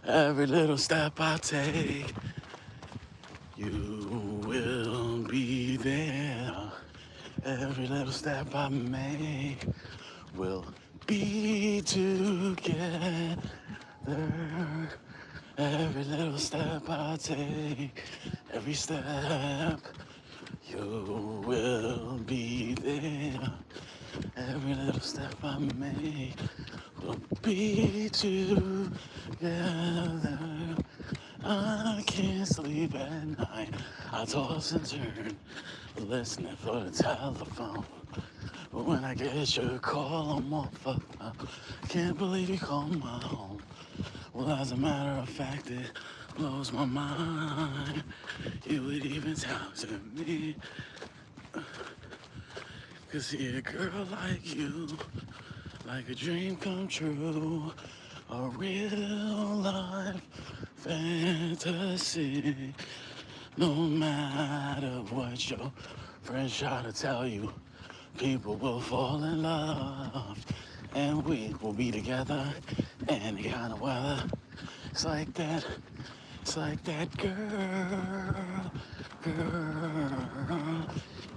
Every little step I take, you will be there. Every little step I make will be together. Every little step I take, every step, you will be there. Every little step I make will be together. I can't sleep at night. I toss and turn, listening for the telephone. But when I get your call, I'm off up. I can't believe you called my home. Well, as a matter of fact, it blows my mind. You would even talk to me. 'Cause see a girl like you, like a dream come true, a real life fantasy. No matter what your friends try to tell you, people will fall in love, and we will be together any kind of weather. It's like that, it's like that girl, girl,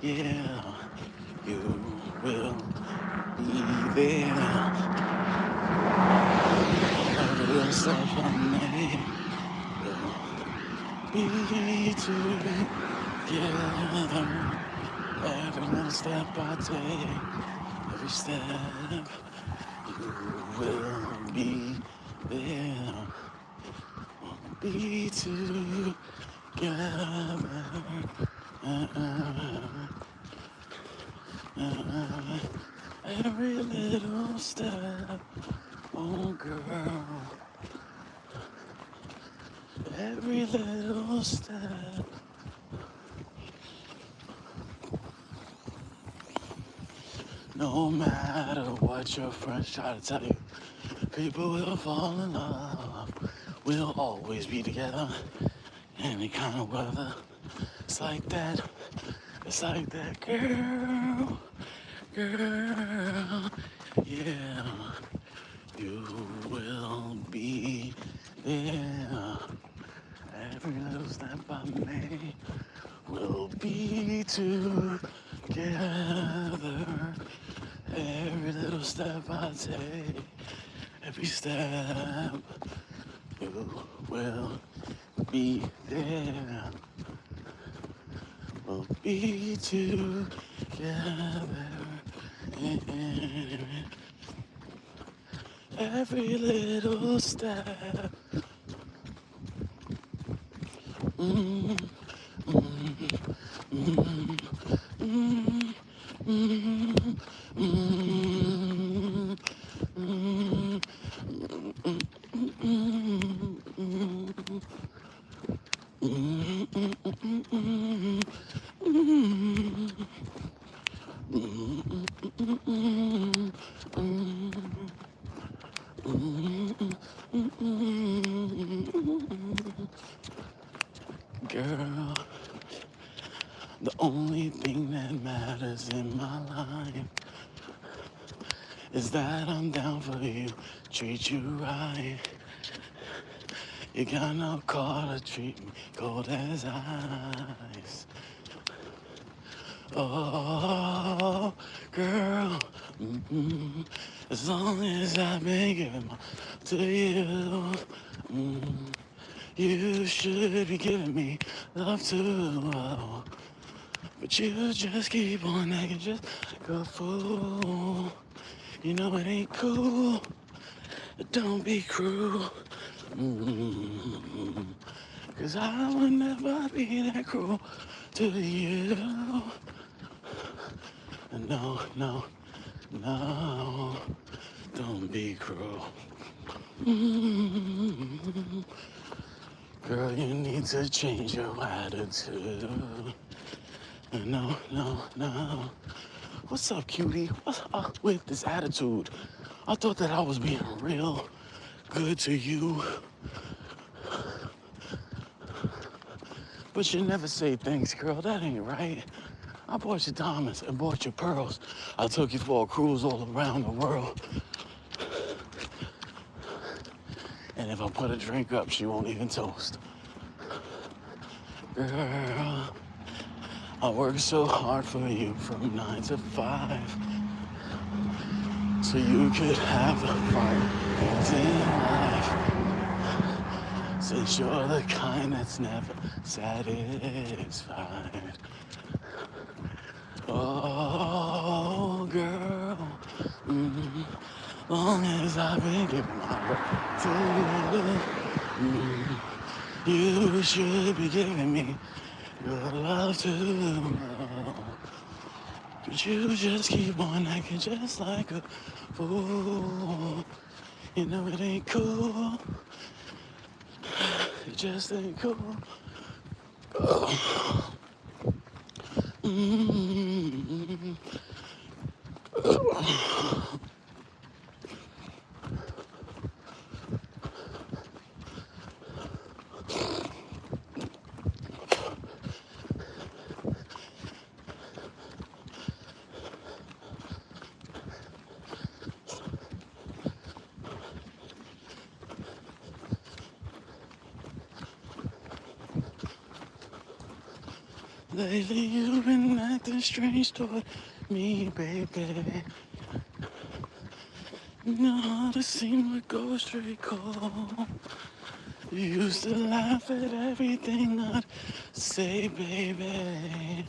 yeah, you will be there. Every little step I make will be together. Every little step I take, every step, you will be there. Be together. Every little step, oh girl. Every little step. No matter what your friends try to tell you, people will fall in love. We'll always be together, any kind of weather. It's like that. It's like that, girl, girl. Yeah, you will be there. Every little step I make will be together. Every little step I take, every step, you will be there. We'll be together. Every little step. Mm, mm, mm, mm, mm, mm, mm, Girl, the only thing that matters in my life is that I'm down for you, treat you right. You got no call to treat me cold as ice. Oh, girl, as long as I've been giving my to you, you should be giving me love too. But you just keep on acting just like a fool. You know it ain't cool. Don't be cruel. 'Cause I would never be that cruel to you. No, no, no. Don't be cruel. Girl, you need to change your attitude. No, no, no. What's up, cutie? What's up with this attitude? I thought that I was being real good to you. But you never say thanks, girl. That ain't right. I bought you diamonds and bought you pearls. I took you for a cruise all around the world. And if I put a drink up, she won't even toast. Girl, I work so hard for you from 9 to 5. So you could have the fun in life. Since you're the kind that's never satisfied. Oh, girl, long as I've been giving my love to you, you should be giving me your love too. But you just keep on acting just like a fool. You know it ain't cool. It just ain't cool. Mm-hmm. Lately you've been acting strange toward me, baby. You know how to seem to go straight cold. You used to laugh at everything I'd say, baby.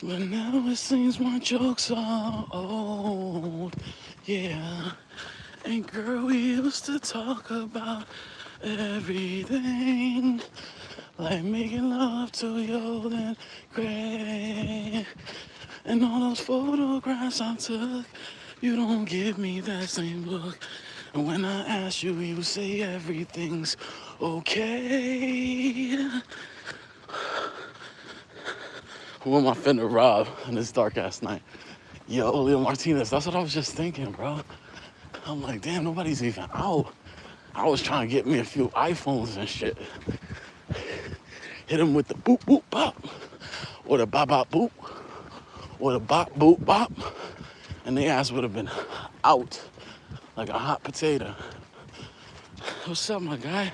But now it seems my jokes are old, yeah. And girl, we used to talk about everything. Like making love to you old and gray. And all those photographs I took, you don't give me that same look. And when I ask you, you say everything's okay. Who am I finna rob on this dark ass night? Yo, Leo Martinez, that's what I was just thinking, bro. I'm like, damn, nobody's even out. I was trying to get me a few iPhones and shit. Hit him with the boop boop bop, or the bop bop boop, or the bop boop bop, and their ass would have been out like a hot potato. What's up, my guy?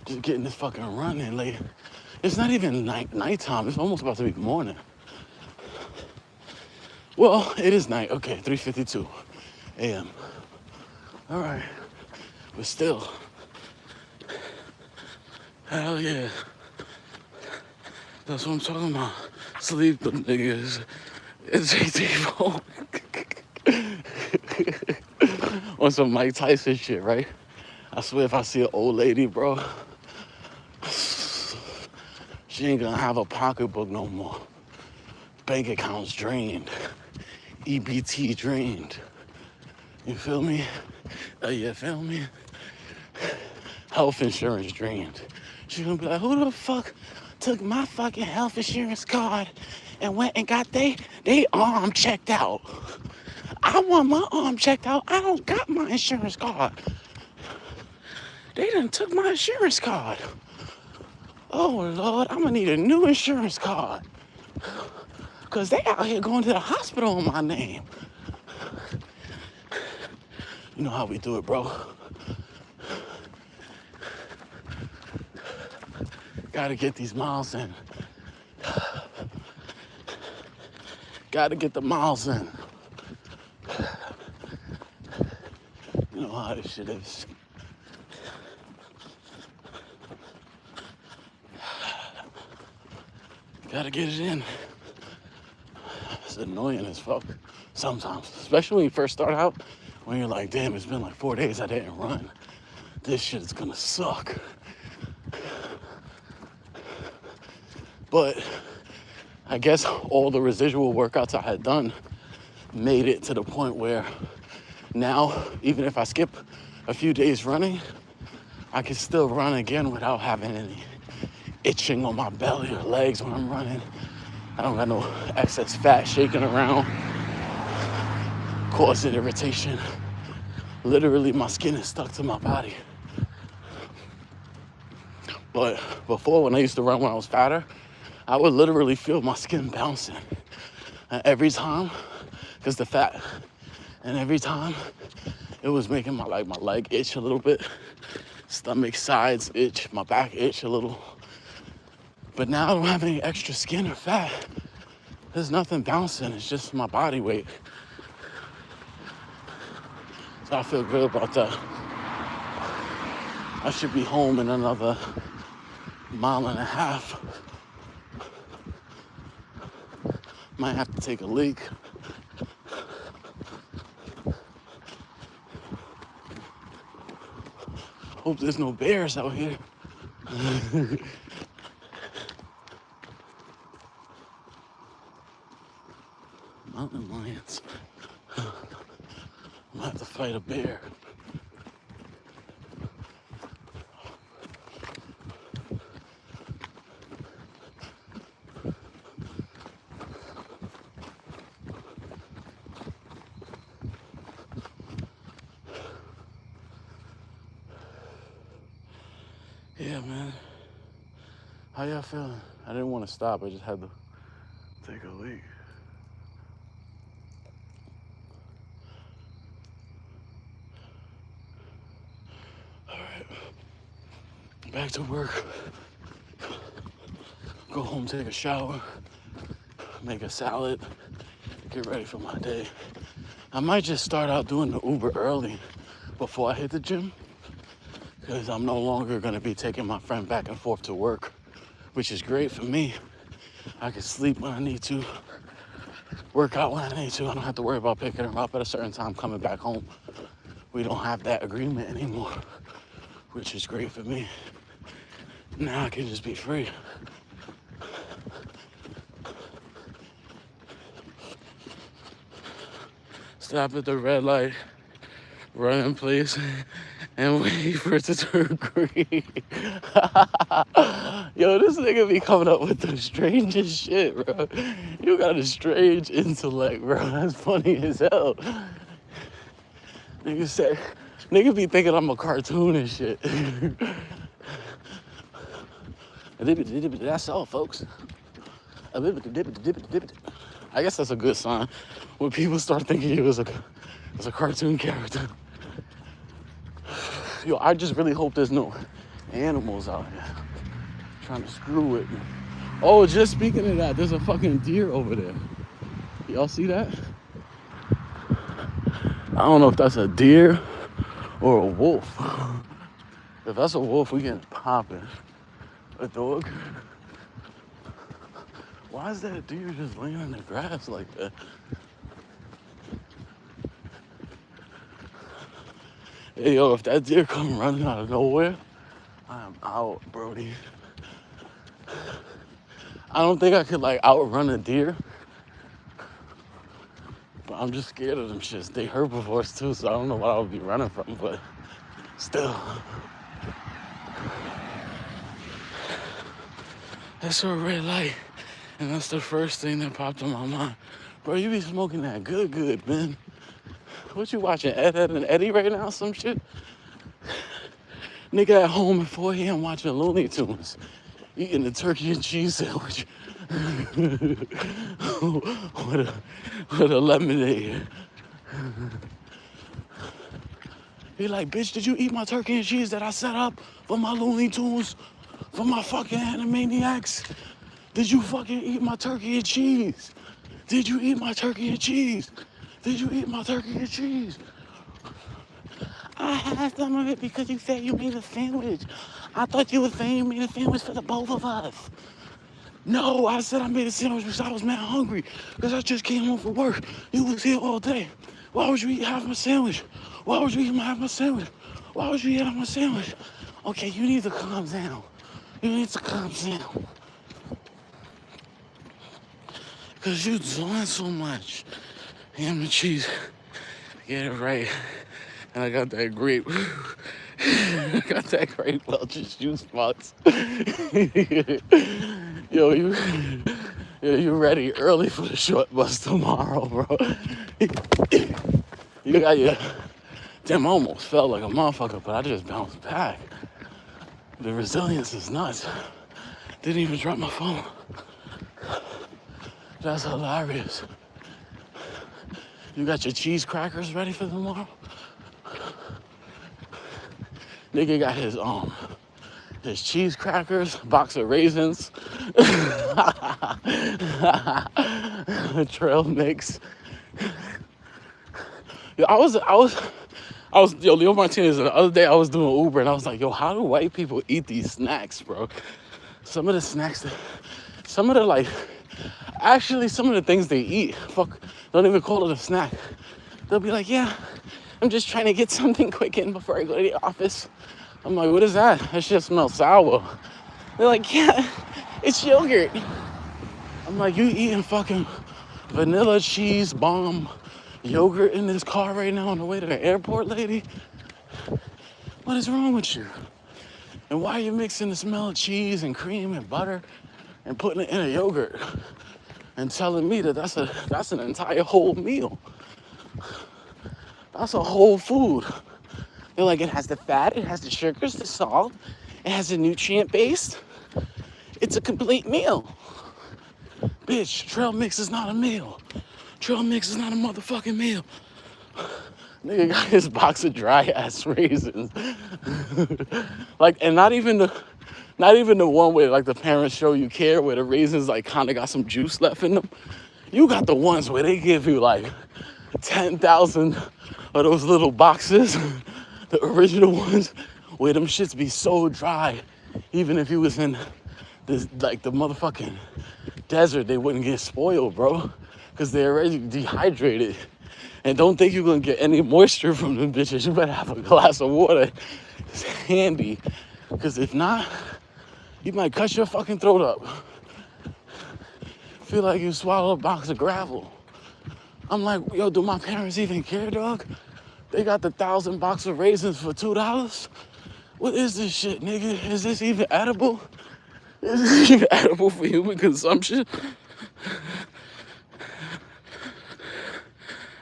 Just getting this fucking run in late. It's not even nighttime. It's almost about to be morning. Well, it is night. Okay, 3:52 a.m. All right, but still. Hell yeah. That's what I'm talking about. Sleep them niggas. It's JT on some Mike Tyson shit, right? I swear if I see an old lady, bro, she ain't gonna have a pocketbook no more. Bank accounts drained. EBT drained. You feel me? You feel me? Health insurance drained. She's gonna be like, who the fuck took my fucking health insurance card and went and got they arm checked out? I want my arm checked out. I don't got my insurance card. They done took my insurance card. Oh Lord, I'm gonna need a new insurance card. Cause they out here going to the hospital in my name. You know how we do it, bro. Gotta get these miles in. Gotta get the miles in. You know how this shit is. Gotta get it in. It's annoying as fuck sometimes. Especially when you first start out, when you're like, damn, it's been like 4 days I didn't run. This shit is gonna suck. But I guess all the residual workouts I had done made it to the point where now, even if I skip a few days running, I can still run again without having any itching on my belly or legs when I'm running. I don't got no excess fat shaking around, causing irritation. Literally, my skin is stuck to my body. But before, when I used to run when I was fatter, I would literally feel my skin bouncing. And every time, because the fat, and every time it was making my leg itch a little bit, stomach sides itch, my back itch a little. But now I don't have any extra skin or fat. There's nothing bouncing. It's just my body weight. So I feel good about that. I should be home in another 1.5 miles. Might have to take a leak. Hope there's no bears out here. Mountain lions. I'm gonna have to fight a bear. Yeah, man. How y'all feeling? I didn't want to stop. I just had to take a leak. All right. Back to work. Go home, take a shower, make a salad, get ready for my day. I might just start out doing the Uber early before I hit the gym, because I'm no longer going to be taking my friend back and forth to work, which is great for me. I can sleep when I need to, work out when I need to. I don't have to worry about picking her up at a certain time coming back home. We don't have that agreement anymore, which is great for me. Now I can just be free. Stop at the red light, run in place, and wait for it to turn green. Yo, this nigga be coming up with the strangest shit, bro. You got a strange intellect, bro. That's funny as hell. Nigga be thinking I'm a cartoon and shit. That's all, folks. I guess that's a good sign when people start thinking you as a cartoon character. Yo, I just really hope there's no animals out here trying to screw with me. Oh, just speaking of that, there's a fucking deer over there. Y'all see that? I don't know if that's a deer or a wolf. If that's a wolf, we getting popping. A dog? Why is that deer just laying in the grass like that? Hey, yo, if that deer come running out of nowhere, I am out, Brody. I don't think I could, outrun a deer. But I'm just scared of them shits. They herbivores, too, so I don't know what I would be running from, but still. That's a red light. And that's the first thing that popped in my mind. Bro, you be smoking that good, man. What you watching, Ed, and Eddie right now, some shit? Nigga at home at 4 a.m. watching Looney Tunes. Eating a turkey and cheese sandwich. with a lemonade. He like, bitch, did you eat my turkey and cheese that I set up for my Looney Tunes? For my fucking Animaniacs? Did you fucking eat my turkey and cheese? Did you eat my turkey and cheese? Did you eat my turkey and cheese? I had some of it because you said you made a sandwich. I thought you were saying you made a sandwich for the both of us. No, I said I made a sandwich because I was mad hungry. Because I just came home from work. You was here all day. Why would you eat half my sandwich? Why would you eat half my sandwich? Why would you eat half my sandwich? Okay, you need to calm down. You need to calm down. Because you're doing so much. Ham and cheese. Get it right. And I got that great, I got that great Welch's juice box. Yo, you ready early for the short bus tomorrow, bro. You got your, damn, I almost felt like a motherfucker, but I just bounced back. The resilience is nuts. Didn't even drop my phone. That's hilarious. You got your cheese crackers ready for tomorrow? Nigga got his cheese crackers, box of raisins, trail mix. Yo, yo, Leo Martinez, the other day I was doing Uber and I was like, yo, how do white people eat these snacks, bro? Some of the snacks, some of the like, actually some of the things they eat, don't even call it a snack. They'll be like, yeah, I'm just trying to get something quick in before I go to the office. I'm like, what is that? That shit smells sour. They're like, yeah, it's yogurt. I'm like, you eating fucking vanilla cheese bomb yogurt in this car right now on the way to the airport, lady? What is wrong with you? And why are you mixing the smell of cheese and cream and butter and putting it in a yogurt and telling me that that's an entire whole meal? That's a whole food. They're like, it has the fat, it has the sugars, the salt, it has a nutrient base. It's a complete meal. Bitch, trail mix is not a meal. Trail mix is not a motherfucking meal. Nigga got his box of dry ass raisins. Like, and not even the one where like the parents show you care, where the raisins like kind of got some juice left in them. You got the ones where they give you like 10,000 of those little boxes. The original ones where them shits be so dry, even if you was in this like the motherfucking desert, they wouldn't get spoiled, bro, because they're already dehydrated. And don't think you're gonna get any moisture from them bitches. You better have a glass of water. It's handy, because if not, you might cut your fucking throat up. Feel like you swallowed a box of gravel. I'm like, yo, do my parents even care, dog? They got the 1,000 box of raisins for $2. What is this shit, nigga? Is this even edible? Is this even edible for human consumption?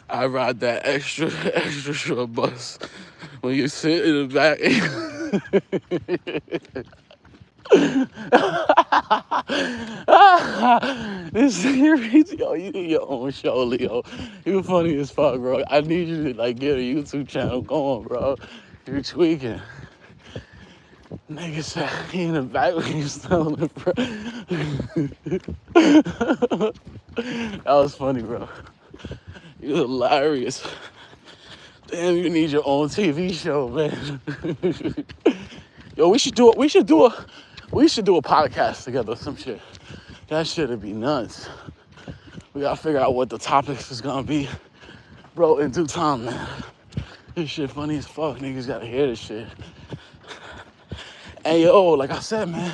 I ride that extra short bus when you sit in the back. This yo, you need your own show, Leo. You funny as fuck, bro. I need you to like get a YouTube channel going, bro. You're tweaking. Nigga said he in the back when you selling it, bro. That was funny, bro. You're hilarious. Damn, you need your own TV show, man. Yo, we should do a podcast together, some shit. That shit'd be nuts. We gotta figure out what the topics is gonna be, bro, in due time, man. This shit funny as fuck. Niggas gotta hear this shit. Hey, yo, like I said, man,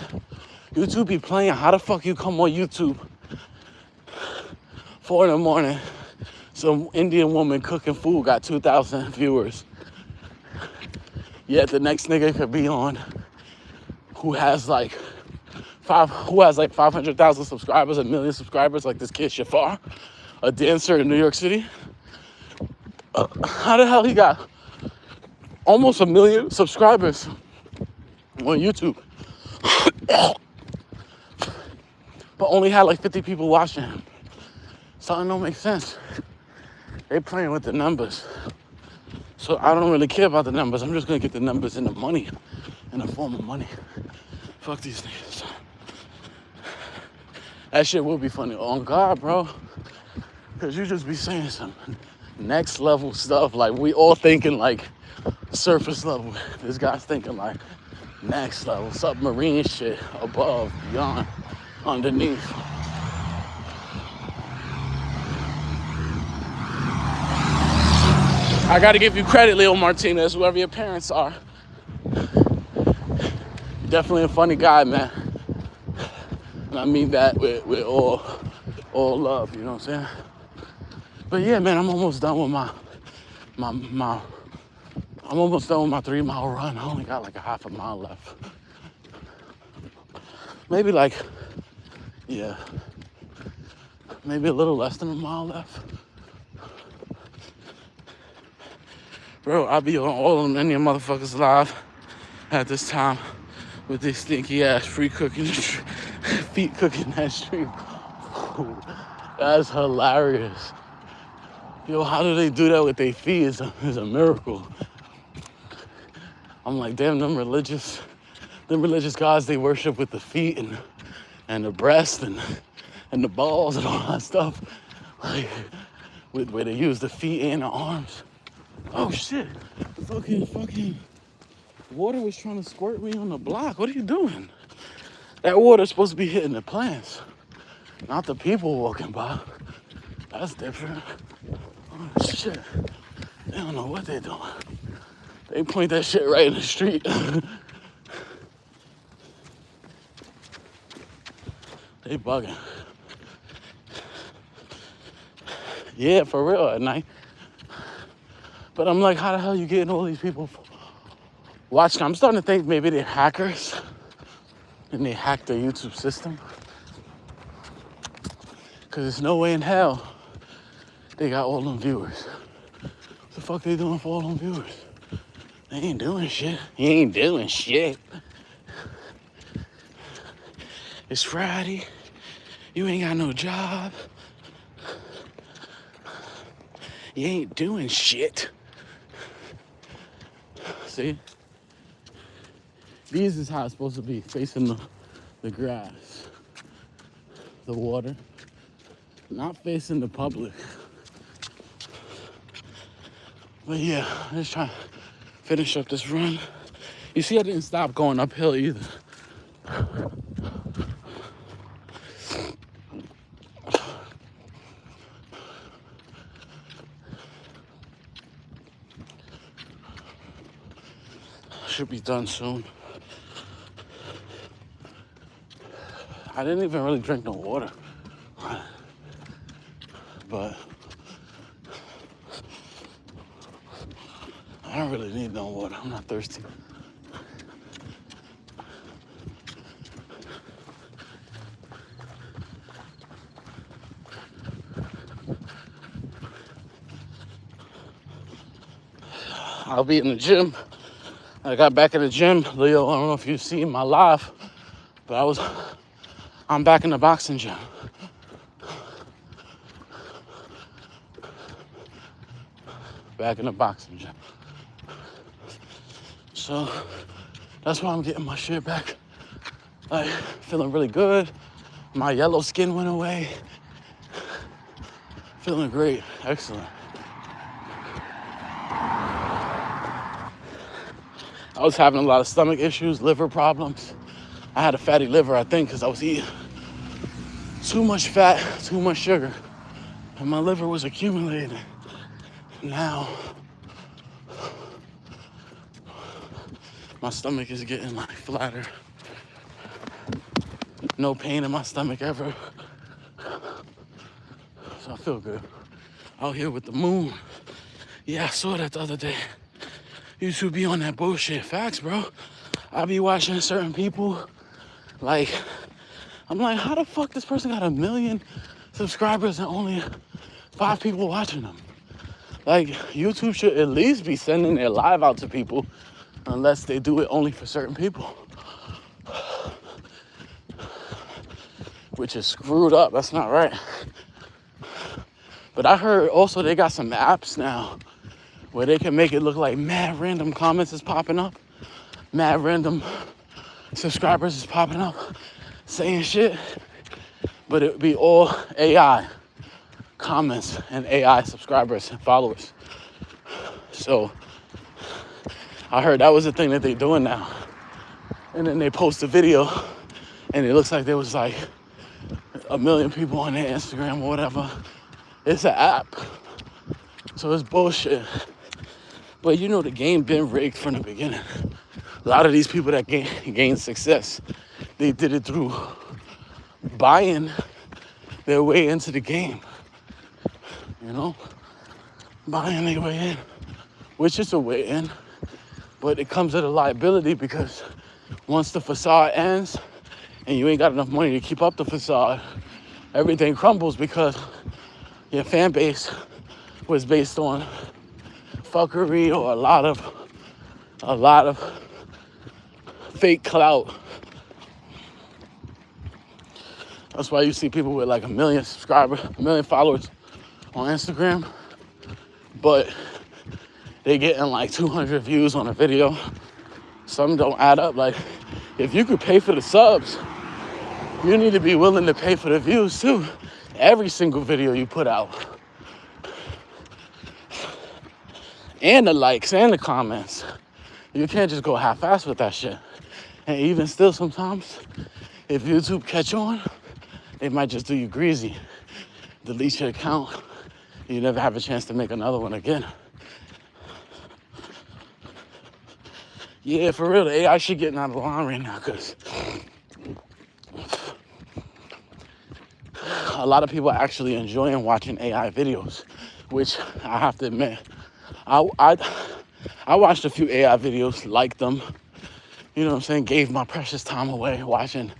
YouTube be playing. How the fuck you come on YouTube 4 in the morning? Some Indian woman cooking food got 2,000 viewers. Yet the next nigga could be on who has like 500,000 subscribers, 1 million subscribers, like this kid Shafar, a dancer in New York City. How the hell he got almost 1 million subscribers on YouTube, but only had like 50 people watching him? Something don't make sense. They playing with the numbers. So I don't really care about the numbers. I'm just gonna get the numbers in the money, in the form of money. Fuck these niggas. That shit will be funny. On God, bro. Cause you just be saying some next level stuff. Like we all thinking like surface level. This guy's thinking like next level, submarine shit, above, beyond, underneath. I gotta give you credit, Leo Martinez, whoever your parents are. You're definitely a funny guy, man. And I mean that with all love, you know what I'm saying? But yeah, man, I'm almost done with I'm almost done with my 3-mile run. I only got like a half a mile left. Maybe like, yeah, maybe a little less than a mile left. Bro, I'll be on all of them Indian motherfuckers live at this time with this stinky ass feet cooking that stream. That's hilarious. Yo, how do they do that with their feet? It's a miracle. I'm like, damn, them religious gods they worship with the feet and the breast and the balls and all that stuff. Like, where they use the feet and the arms. Oh shit. Fucking water was trying to squirt me on the block. What are you doing? That water's supposed to be hitting the plants, not the people walking by. That's different. Oh shit. They don't know what they're doing. They point that shit right in the street. They bugging. Yeah, for real at night. But I'm like, how the hell you getting all these people watching? I'm starting to think maybe they're hackers and they hacked their YouTube system. Cause there's no way in hell they got all them viewers. What the fuck they doing for all them viewers? They ain't doing shit. You ain't doing shit. It's Friday. You ain't got no job. You ain't doing shit. See? These is how it's supposed to be, facing the grass, the water, not facing the public. But yeah, I'm just trying to finish up this run. You see, I didn't stop going uphill either. Should be done soon. I didn't even really drink no water. But I don't really need no water. I'm not thirsty. I'll be in the gym. I got back in the gym. Leo, I don't know if you've seen my live, but I'm back in the boxing gym. Back in the boxing gym. So that's why I'm getting my shit back. Like, feeling really good. My yellow skin went away. Feeling great. Excellent. I was having a lot of stomach issues, liver problems. I had a fatty liver, I think, because I was eating too much fat, too much sugar, and my liver was accumulating. Now, my stomach is getting like flatter. No pain in my stomach ever. So I feel good. Out here with the moon. Yeah, I saw that the other day. You should be on that bullshit. Facts, bro. I be watching certain people. Like, I'm like, how the fuck this person got 1 million subscribers and only 5 people watching them? Like, YouTube should at least be sending their live out to people unless they do it only for certain people. Which is screwed up. That's not right. But I heard also they got some apps now where they can make it look like mad random comments is popping up. Mad random subscribers is popping up saying shit. But it would be all AI comments and AI subscribers and followers. So I heard that was the thing that they're doing now. And then they post a video and it looks like there was like 1 million people on their Instagram or whatever. It's an app. So it's bullshit. But you know the game been rigged from the beginning. A lot of these people that gain success, they did it through buying their way into the game. You know? Buying their way in. Which is a way in. But it comes at a liability because once the facade ends and you ain't got enough money to keep up the facade, everything crumbles because your fan base was based on fuckery or a lot of fake clout. That's why you see people with like 1 million subscribers, 1 million followers on Instagram, but they getting like 200 views on a video Some don't add up. Like, if you could pay for the subs, you need to be willing to pay for the views too. Every single video you put out. And the likes and the comments. You can't just go half-assed with that shit. And even still sometimes, if YouTube catch on, they might just do you greasy. Delete your account. You never have a chance to make another one again. Yeah, for real, the AI shit getting out of line right now, because a lot of people are actually enjoying watching AI videos, which I have to admit, I watched a few AI videos, liked them, you know what I'm saying, gave my precious time away watching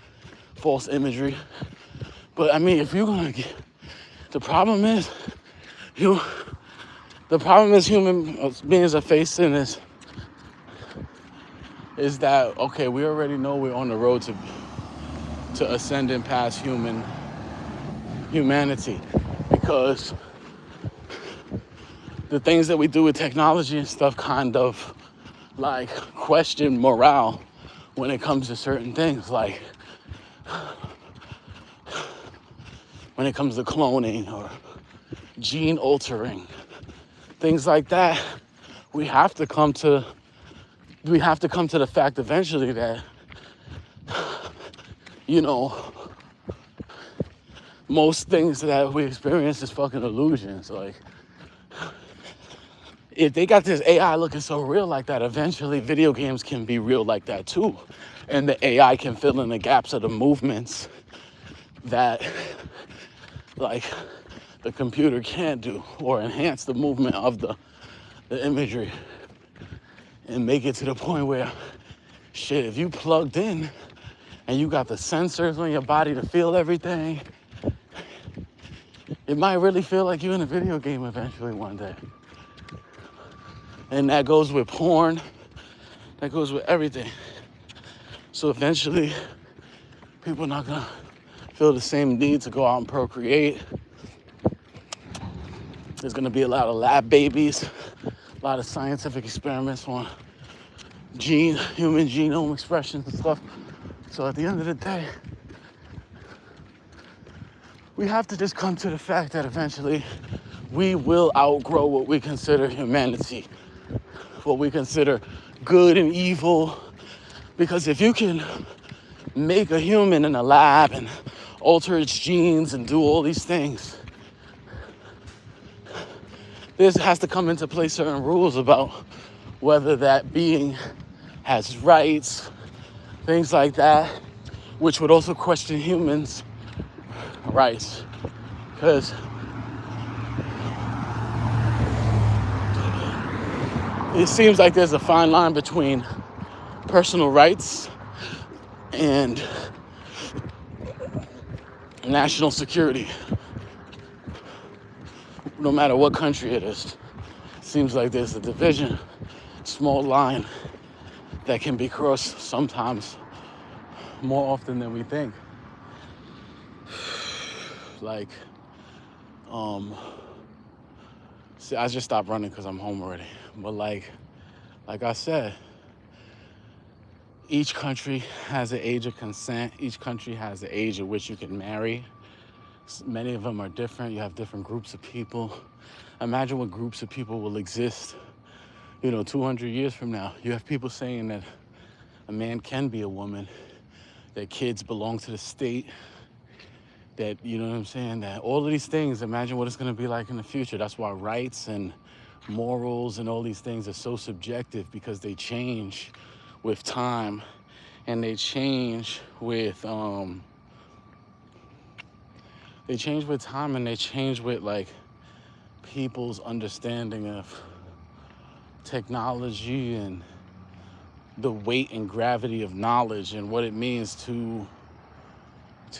false imagery. But I mean, if you're gonna get, the problem is human beings are facing is that, okay, we already know we're on the road to ascending past humanity, because the things that we do with technology and stuff kind of like question morale when it comes to certain things, like when it comes to cloning or gene altering, things like that. We have to come to the fact eventually that, you know, most things that we experience is fucking illusions. Like, if they got this AI looking so real like that, eventually video games can be real like that too. And the AI can fill in the gaps of the movements that, like, the computer can't do, or enhance the movement of the imagery, and make it to the point where, shit, if you plugged in and you got the sensors on your body to feel everything, it might really feel like you're in a video game eventually one day. And that goes with porn, that goes with everything. So eventually, people are not gonna feel the same need to go out and procreate. There's gonna be a lot of lab babies, a lot of scientific experiments on human genome expressions and stuff. So at the end of the day, we have to just come to the fact that eventually we will outgrow what we consider humanity, what we consider good and evil. Because if you can make a human in a lab and alter its genes and do all these things, there has to come into play certain rules about whether that being has rights, things like that, which would also question humans' rights. Because it seems like there's a fine line between personal rights and national security. No matter what country it is, it seems like there's a division, small line that can be crossed sometimes more often than we think. Like, see, I just stopped running because I'm home already. But like I said, each country has an age of consent. Each country has the age at which you can marry. Many of them are different. You have different groups of people. Imagine what groups of people will exist, 200 years from now. You have people saying that a man can be a woman, that kids belong to the state, that, you know what I'm saying, that all of these things, imagine what it's going to be like in the future. That's why rights and morals and all these things are so subjective, because they change with time, and they change with time, and they change with like people's understanding of technology and the weight and gravity of knowledge and what it means to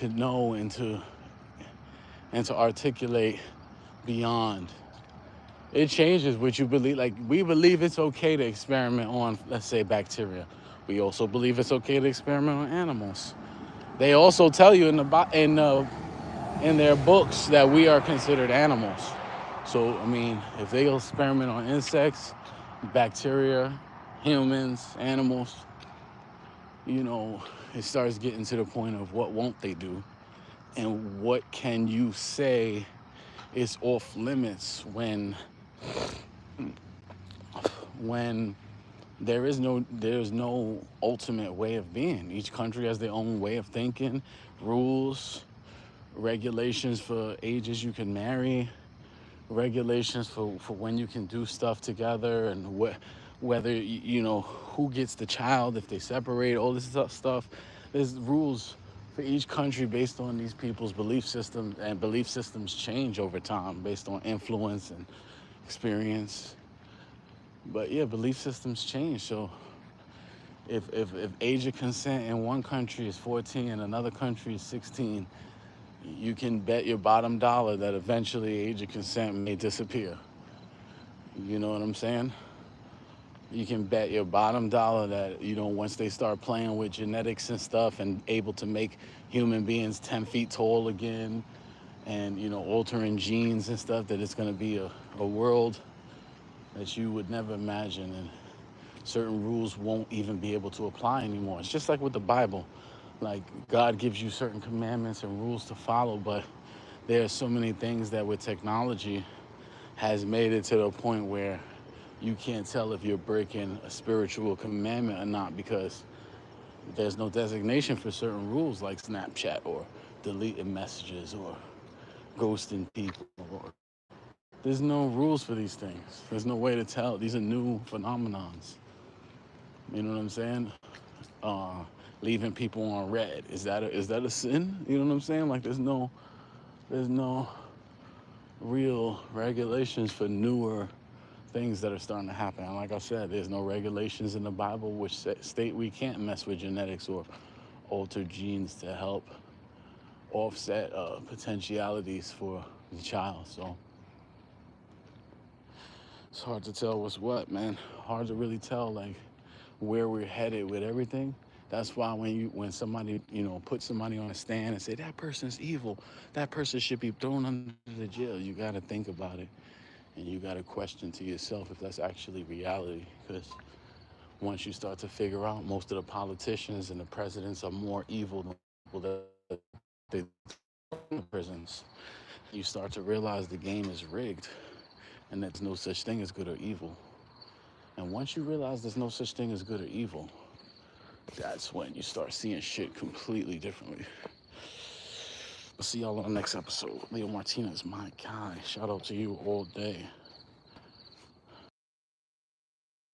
know and to articulate beyond. It changes what you believe. Like, we believe it's okay to experiment on, let's say, bacteria. We also believe it's okay to experiment on animals. They also tell you in their books that we are considered animals. So, I mean, if they experiment on insects, bacteria, humans, animals, you know, it starts getting to the point of what won't they do, and what can you say is off limits when there's no ultimate way of being. Each country has their own way of thinking, rules, regulations for ages you can marry, regulations for when you can do stuff together, and whether you know who gets the child if they separate, all this stuff. There's rules for each country based on these people's belief systems, and belief systems change over time based on influence and experience. But yeah, belief systems change. So if age of consent in one country is 14 and another country is 16, you can bet your bottom dollar that eventually age of consent may disappear. You know what I'm saying? You can bet your bottom dollar that, you know, once they start playing with genetics and stuff and able to make human beings 10 feet tall again, and, you know, altering genes and stuff, that it's going to be a world that you would never imagine. And certain rules won't even be able to apply anymore. It's just like with the Bible. Like, God gives you certain commandments and rules to follow, but there are so many things that with technology has made it to the point where you can't tell if you're breaking a spiritual commandment or not, because there's no designation for certain rules like Snapchat or deleting messages or ghosting people. There's no rules for these things. There's no way to tell. These are new phenomenons. You know what I'm saying? Uh, Leaving people on red, is that a sin? You know what I'm saying? Like, there's no real regulations for newer things that are starting to happen. And like I said, there's no regulations in the Bible which state we can't mess with genetics or alter genes to help offset potentialities for the child. So it's hard to tell what's what, man. Hard to really tell, like, where we're headed with everything. That's why when somebody, you know, put somebody on a stand and say that person's evil, that person should be thrown under the jail, you got to think about it, and you got to question to yourself if that's actually reality. Because once you start to figure out most of the politicians and the presidents are more evil than people that they in the prisons, you start to realize the game is rigged and there's no such thing as good or evil. And once you realize there's no such thing as good or evil, that's when you start seeing shit completely differently. I'll see y'all on the next episode. Leo Martinez, my guy. Shout out to you all day.